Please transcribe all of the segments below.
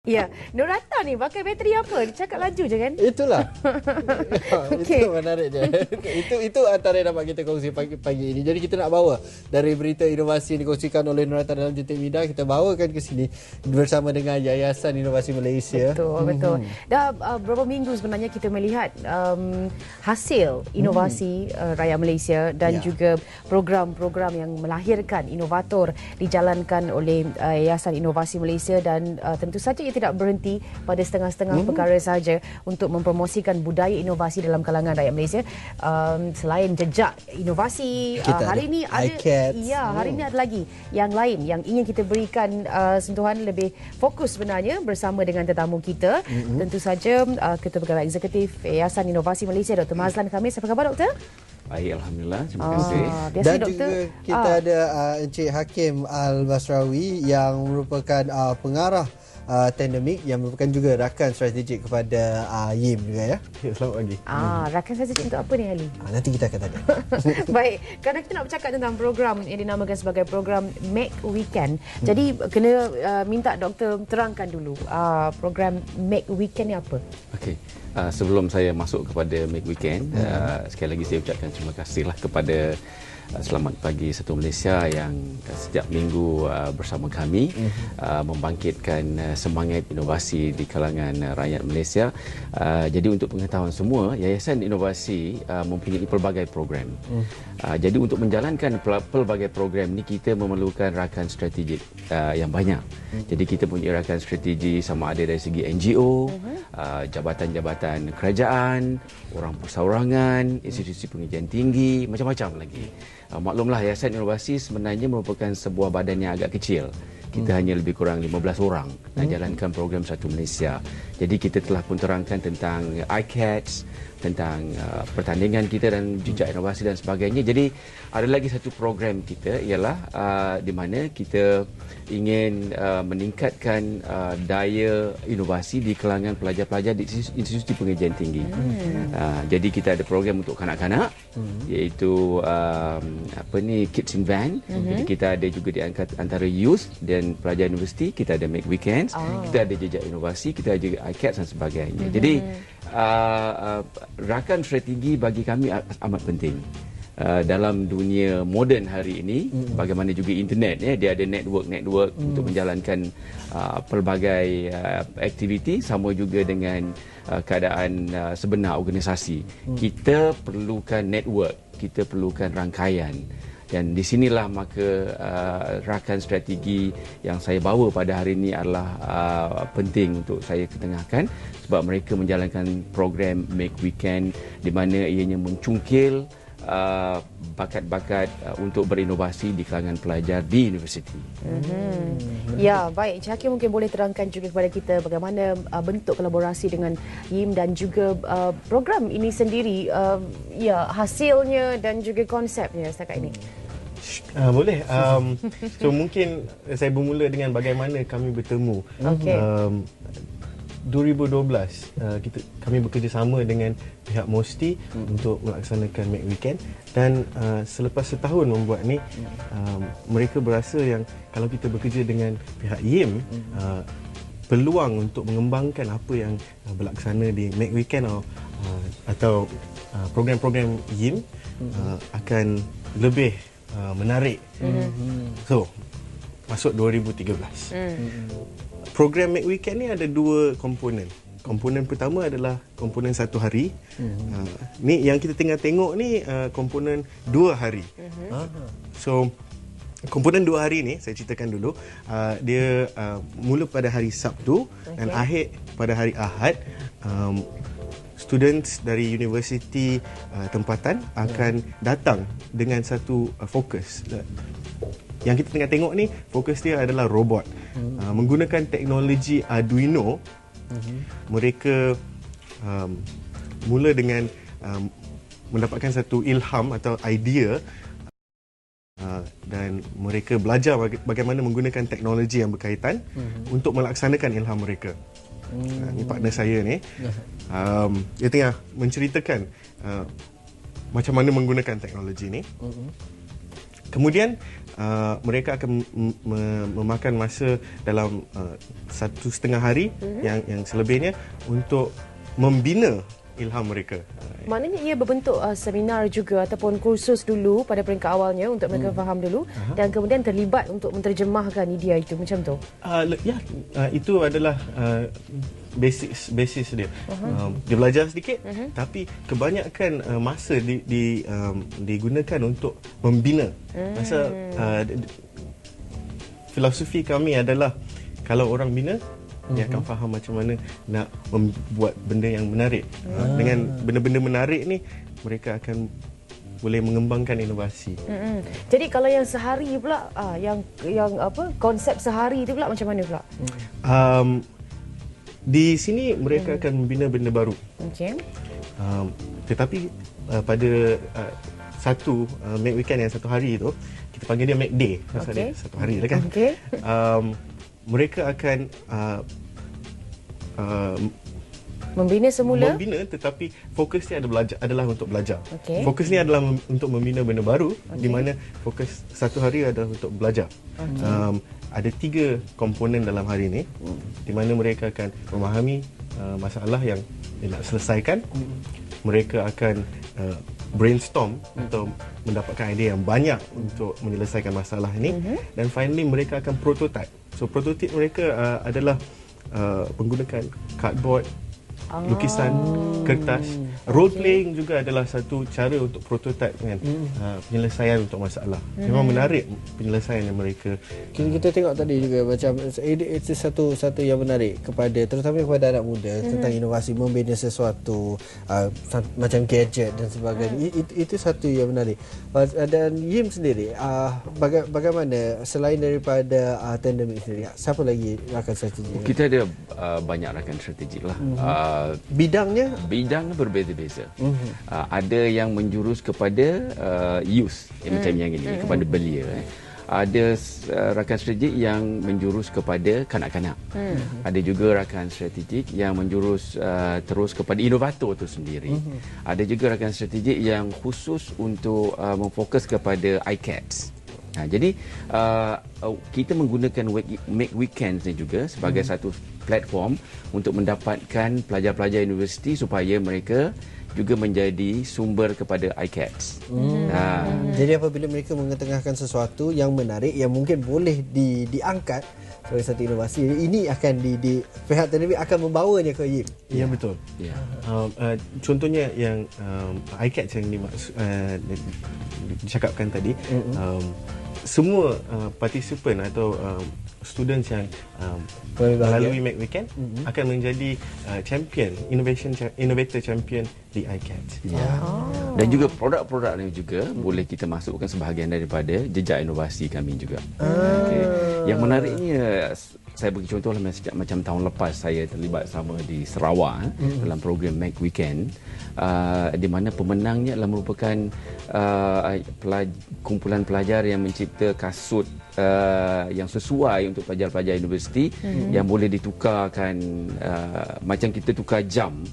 Ya, Nurata ni pakai bateri apa? Dia cakap laju je kan? Itulah. Okey. Itu menarik je. Itu antara yang dapat kita kongsi pagi ini. Jadi kita nak bawa dari berita inovasi yang dikongsikan oleh Nurata dalam Jentik Mida, kita bawakan ke sini bersama dengan Yayasan Inovasi Malaysia. Betul. Dah berapa minggu sebenarnya kita melihat hasil inovasi rakyat Malaysia dan juga program-program yang melahirkan inovator dijalankan oleh Yayasan Inovasi Malaysia, dan tentu saja ia tidak berhenti pada setengah-setengah perkara saja untuk mempromosikan budaya inovasi dalam kalangan rakyat Malaysia. Selain jejak inovasi, hari ini ada hari ini ada lagi yang lain yang ingin kita berikan sentuhan lebih fokus sebenarnya bersama dengan tetamu kita. Tentu saja Ketua Pegawai Eksekutif Yayasan Inovasi Malaysia, Dr. Mazlan Khamis. Apa khabar, Doktor? Baik, Alhamdulillah. Terima kasih. Dan juga kita ada Encik Hakim Al-Basrawi yang merupakan pengarah Tandemic, yang merupakan juga rakan strategik kepada YIM juga ya. Selamat pagi. Rakan strategik untuk apa ni, Ali? Nanti kita akan tanya. Baik, kerana kita nak bercakap tentang program yang dinamakan sebagai program Make Weekend. Jadi kena minta doktor terangkan dulu program Make Weekend ni apa? Okey. Sebelum saya masuk kepada Make Weekend, sekali lagi saya ucapkan terima kasihlah kepada Selamat Pagi Satu Malaysia yang setiap minggu bersama kami membangkitkan semangat inovasi di kalangan rakyat Malaysia. Jadi untuk pengetahuan semua, Yayasan Inovasi mempunyai pelbagai program. Jadi untuk menjalankan pelbagai program ni, kita memerlukan rakan strategik yang banyak. Jadi kita punya rakan strategi sama ada dari segi NGO, jabatan-jabatan kerajaan, orang perseorangan, institusi pengajian tinggi, macam-macam lagi. Maklumlah, Yayasan Inovasi sebenarnya merupakan sebuah badan yang agak kecil. Kita hanya lebih kurang 15 orang nak jalankan program Satu Malaysia. Jadi kita telah pun terangkan tentang ICATS, tentang pertandingan kita dan jejak inovasi dan sebagainya. Jadi ada lagi satu program kita ialah di mana kita ingin meningkatkan daya inovasi di kalangan pelajar-pelajar di institusi pengajian tinggi. Jadi kita ada program untuk kanak-kanak, iaitu Kids in Van. Jadi kita ada juga di antara youth dan pelajar universiti, kita ada Make Weekends, kita ada jejak inovasi, kita ada juga ICATS dan sebagainya. Jadi rakan strategi bagi kami amat penting. Dalam dunia moden hari ini, bagaimana juga internet, dia ada network untuk menjalankan pelbagai aktiviti, sama juga dengan keadaan sebenar organisasi. Kita perlukan network, kita perlukan rangkaian. Dan di sinilah maka rakan strategi yang saya bawa pada hari ini adalah penting untuk saya ketengahkan, sebab mereka menjalankan program Make Weekend di mana ianya mencungkil bakat-bakat untuk berinovasi di kalangan pelajar di universiti. Ya, baik. Encik Hakim mungkin boleh terangkan juga kepada kita bagaimana bentuk kolaborasi dengan YIM dan juga program ini sendiri, hasilnya dan juga konsepnya setakat ini. Boleh. So mungkin saya bermula dengan bagaimana kami bertemu. 2012 kami bekerjasama dengan pihak MOSTI untuk melaksanakan Make Weekend, dan selepas setahun membuat ni, mereka berasa yang kalau kita bekerja dengan pihak YIM, peluang untuk mengembangkan apa yang berlaksana di Make Weekend atau program-program YIM akan lebih menarik. So masuk 2013. Program Make Weekend ni ada dua komponen. Komponen pertama adalah komponen satu hari. Ni yang kita tengah tengok ni komponen 2 hari. So komponen 2 hari ni saya ceritakan dulu. Dia mula pada hari Sabtu dan akhir pada hari Ahad. Students dari universiti tempatan akan datang dengan satu fokus. Yang kita tengah tengok ni, fokus dia adalah robot. Menggunakan teknologi Arduino, mereka mula dengan mendapatkan satu ilham atau idea, dan mereka belajar bagaimana menggunakan teknologi yang berkaitan untuk melaksanakan ilham mereka. Ini partner saya ni, dia tengah menceritakan macam mana menggunakan teknologi ni. Kemudian mereka akan memakan masa dalam 1.5 hari yang selebihnya untuk membina ilham mereka. Maknanya ia berbentuk seminar juga ataupun kursus dulu pada peringkat awalnya untuk mereka faham dulu dan kemudian terlibat untuk menterjemahkan idea itu macam tu. Itu adalah basis dia. Dia belajar sedikit tapi kebanyakan masa digunakan untuk membina. Filosofi kami adalah kalau orang bina dia akan faham macam mana nak membuat benda yang menarik. Dengan benda-benda menarik ni mereka akan boleh mengembangkan inovasi. Jadi kalau yang sehari pula yang apa konsep sehari itu pula macam mana pula? Di sini mereka akan membina benda baru. Okey. Tetapi pada satu Mac Weekend yang 1 hari tu kita panggil dia Mac Day pasal dia 1 hari lah kan. Okey. Mereka akan Membina semula. Membina tetapi fokusnya adalah untuk belajar. Okay. Fokus ni adalah untuk membina benda baru di mana fokus 1 hari adalah untuk belajar. Ada 3 komponen dalam hari ini di mana mereka akan memahami masalah yang nak selesaikan. Mereka akan brainstorm atau mendapatkan idea yang banyak untuk menyelesaikan masalah ini dan finally mereka akan prototype. So prototype mereka adalah menggunakan cardboard, lukisan, kertas. Role playing juga adalah satu cara untuk prototype dengan penyelesaian untuk masalah. Memang menarik penyelesaian yang mereka. Kita tengok tadi juga macam itu satu yang menarik kepada terutama kepada anak muda tentang inovasi membina sesuatu macam gadget dan sebagainya. Itu satu yang menarik. Dan Yim sendiri bagaimana selain daripada Tandem sendiri, siapa lagi rakan strategi? Kita ada banyak rakan strategik lah. Bidangnya berbeza-beza. Ada yang menjurus kepada youth macam yang ini, kepada belia. Ada rakan strategik yang menjurus kepada kanak-kanak. Ada juga rakan strategik yang menjurus terus kepada inovator itu sendiri. Ada juga rakan strategik yang khusus untuk memfokus kepada iCats. Jadi kita menggunakan Make Weekends ni juga sebagai satu platform untuk mendapatkan pelajar-pelajar universiti supaya mereka juga menjadi sumber kepada iCats. Jadi apabila mereka mengetengahkan sesuatu yang menarik yang mungkin boleh diangkat sebagai satu inovasi, ini akan di pihak Tandem akan membawanya ke Yim. Ya, betul. Contohnya yang iCats yang dicakapkan tadi, semua partisipan atau students yang melalui Mac Weekend akan menjadi champion, innovator champion di iCats. Dan juga produk-produk ini juga boleh kita masukkan sebahagian daripada jejak inovasi kami juga. Yang menariknya, saya bagi contoh lah macam tahun lepas saya terlibat sama di Sarawak dalam program Mac Weekend, di mana pemenangnya adalah merupakan kumpulan pelajar yang mencipta kasut yang sesuai untuk pelajar-pelajar universiti yang boleh ditukarkan macam kita tukar jam.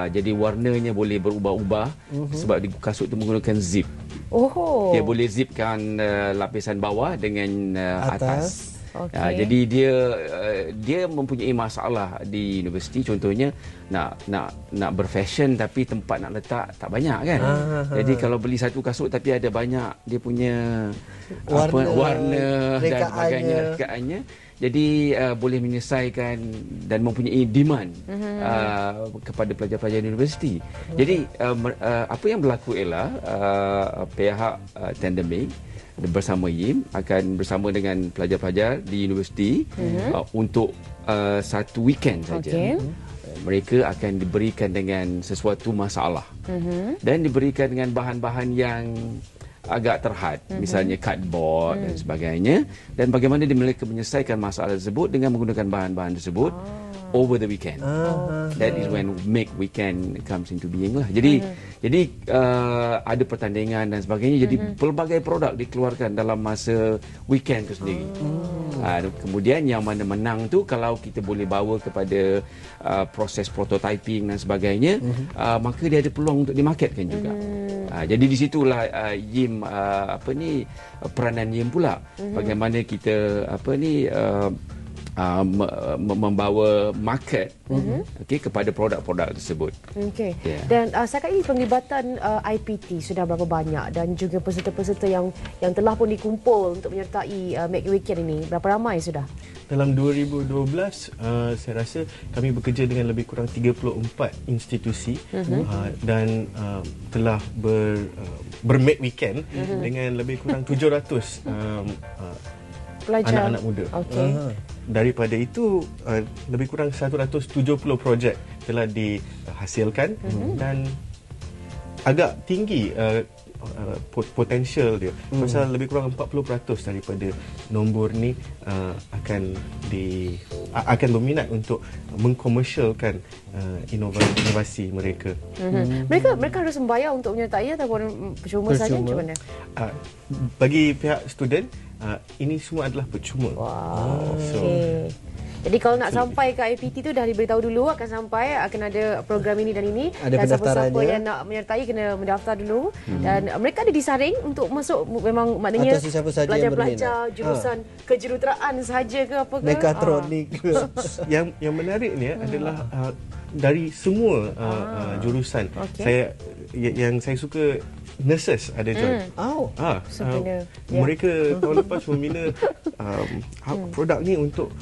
Jadi warnanya boleh berubah-ubah sebab di kasut itu menggunakan zip. Dia boleh zipkan lapisan bawah dengan atas. Jadi dia mempunyai masalah di universiti, contohnya nak berfashion tapi tempat nak letak tak banyak kan. Jadi kalau beli satu kasut tapi ada banyak dia punya warna dan sebagainya, rekaannya, jadi boleh menyelesaikan dan mempunyai demand kepada pelajar-pelajar universiti. Jadi apa yang berlaku ialah pihak Tandem bersama Yim akan bersama dengan pelajar-pelajar di universiti untuk satu weekend saja. Mereka akan diberikan dengan sesuatu masalah dan diberikan dengan bahan-bahan yang agak terhad, misalnya cardboard dan sebagainya, dan bagaimana mereka menyelesaikan masalah tersebut dengan menggunakan bahan-bahan tersebut over the weekend. That is when Make Weekend comes into being lah. Jadi ada pertandingan dan sebagainya. Jadi pelbagai produk dikeluarkan dalam masa weekend itu sendiri. Kemudian yang mana menang tu kalau kita boleh bawa kepada proses prototyping dan sebagainya, maka dia ada peluang untuk dimarketkan juga. Jadi di situlah YIM peranan YIM pula. Bagaimana kita membawa market kepada produk-produk tersebut. Okey. Dan setakat ini penglibatan IPT sudah berapa banyak dan juga peserta-peserta yang telah pun dikumpul untuk menyertai Make Weekend ini, berapa ramai sudah? Dalam 2012, saya rasa kami bekerja dengan lebih kurang 34 institusi dan telah ber-Make Weekend dengan lebih kurang 700 Pelajar. anak-anak muda. Okey. Daripada itu, lebih kurang 170 projek telah dihasilkan dan agak tinggi potensial dia. Pasal lebih kurang 40% daripada nombor ni akan berminat untuk mengkomersialkan inovasi mereka. Mereka harus membayar untuk menyertai ataupun percuma saja, macam mana? Bagi pihak student, ini semua adalah percuma. Wow. Okey. Jadi kalau nak sampai ke IPT tu dah diberitahu dulu akan sampai, akan ada program ini dan ini. Ada dan siapa-siapa pendaftarannya. yang nak menyertai kena mendaftar dulu. Dan mereka ada disaring untuk masuk, memang maknanya Atau sesiapa saja yang pelajar-pelajar jurusan kejuruteraan sahaja ke apa ke? Mekatronik. Yang menarik ni adalah dari semua jurusan. Okey. Yang saya suka, nurses ada join. Sebenarnya. Mereka tahun lepas membina produk ni untuk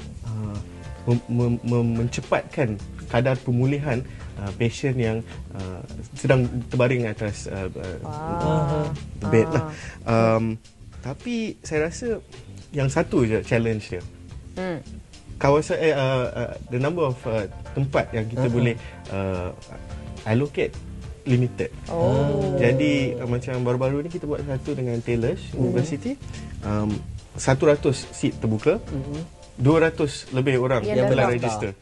mencepatkan kadar pemulihan pasien yang sedang terbaring atas bed lah. Tapi saya rasa yang satu je challenge dia. Kawasan the number of tempat yang kita boleh allocate limited. Jadi macam baru-baru ni kita buat satu dengan Taylor's University, 100 seat terbuka, 200 lebih orang yang telah register.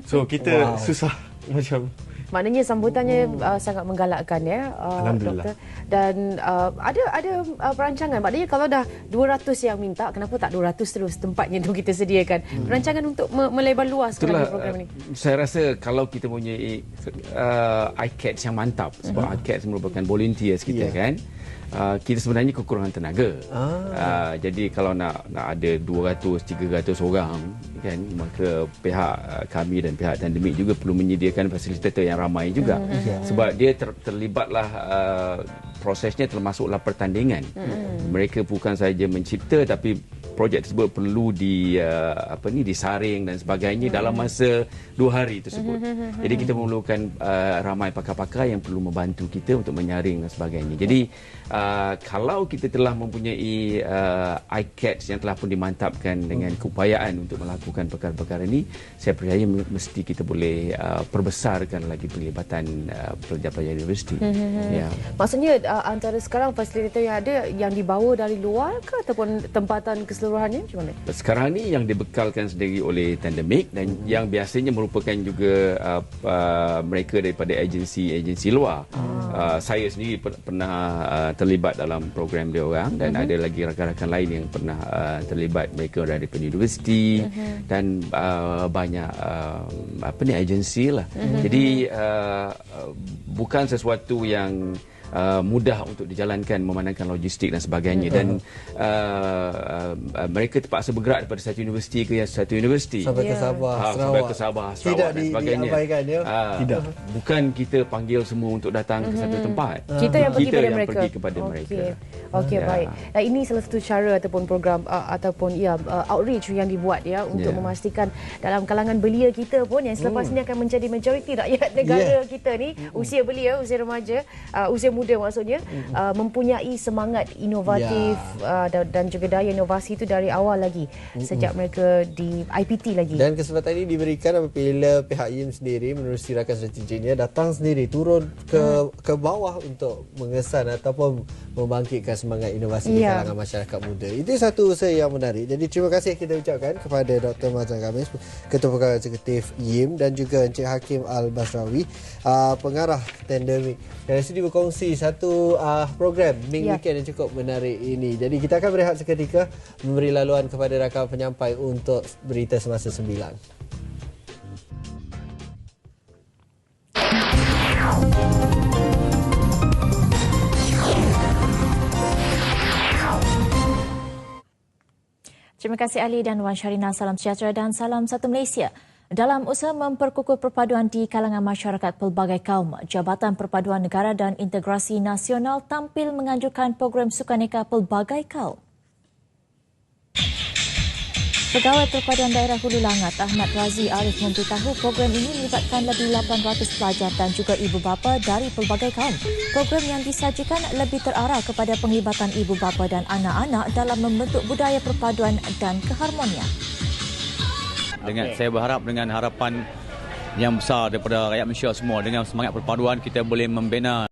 So kita susah macam. Maknanya sambutannya sangat menggalakkan ya, Alhamdulillah. doktor. Dan ada perancangan. Maknanya kalau dah 200 yang minta, kenapa tak 200 terus tempatnya tu kita sediakan? Perancangan untuk melebar luaskan program ini. Saya rasa kalau kita punya ICATS yang mantap, sebab ICATS merupakan volunteers kita kan. Kita sebenarnya kekurangan tenaga. Jadi kalau nak ada 200-300 orang kan, maka pihak kami dan pihak Tandemik juga perlu menyediakan fasilitator yang ramai juga. Sebab dia terlibatlah prosesnya termasuklah pertandingan. Mereka bukan saja mencipta, tapi projek tersebut perlu disaring dan sebagainya dalam masa 2 hari tersebut. Jadi kita memerlukan ramai pakar-pakar yang perlu membantu kita untuk menyaring dan sebagainya. Jadi kalau kita telah mempunyai ICATS yang telah pun dimantapkan dengan keupayaan untuk melakukan perkara-perkara ini, saya percaya mesti kita boleh perbesarkan lagi pelibatan pelajar-pelajar universiti. Maksudnya antara sekarang fasilitator yang ada yang dibawa dari luar ke ataupun tempatan keseluruhannya macam mana? Sekarang ni yang dibekalkan sendiri oleh Tandemik dan yang biasanya merupakan juga mereka daripada agensi luar. Saya sendiri pernah terlibat dalam program dia orang dan ada lagi rakan-rakan lain yang pernah terlibat, mereka daripada universiti dan banyak agensi lah. Jadi bukan sesuatu yang mudah untuk dijalankan memandangkan logistik dan sebagainya dan mereka terpaksa bergerak daripada satu universiti ke satu universiti Sampai ke Sabah, sampai ke Sabah, Sarawak tidak dan sebagainya. diabaikan ya. Tidak. Bukan kita panggil semua untuk datang ke satu tempat. Kita yang pergi kepada mereka. Okey, baik. Ini salah satu cara ataupun program ataupun outreach yang dibuat ya untuk memastikan dalam kalangan belia kita pun yang selepas ini akan menjadi majoriti rakyat negara kita ni, usia belia, usia remaja, usia muda maksudnya mempunyai semangat inovatif dan juga daya inovasi itu dari awal lagi sejak mereka di IPT lagi. Dan kesempatan ini diberikan apabila pihak YIM sendiri menerusi rakan strateginya datang sendiri turun ke bawah untuk mengesan ataupun membangkitkan semangat inovasi di kalangan masyarakat muda. Itu satu usaha yang menarik. Jadi terima kasih kita ucapkan kepada Dr. Mazlan Khamis, Ketua Pegawai Eksekutif YIM, dan juga Encik Hakim Al-Basrawi, pengarah Tandemic. Dari sini berkongsi satu program Ming Weekend yang cukup menarik ini. Jadi kita akan berehat seketika, memberi laluan kepada rakan penyampai untuk berita semasa 9. Terima kasih Ali dan Wan Syarina. Salam sejahtera dan salam satu Malaysia. Dalam usaha memperkukuh perpaduan di kalangan masyarakat pelbagai kaum, Jabatan Perpaduan Negara dan Integrasi Nasional tampil menganjurkan program sukaneka pelbagai kaum. Pegawai Perpaduan Daerah Hulu Langat Ahmad Razi Arif memberitahu program ini melibatkan lebih 800 pelajar dan juga ibu bapa dari pelbagai kaum. Program yang disajikan lebih terarah kepada penglibatan ibu bapa dan anak-anak dalam membentuk budaya perpaduan dan keharmonian. Saya berharap dengan harapan yang besar daripada rakyat Malaysia semua, dengan semangat perpaduan kita boleh membina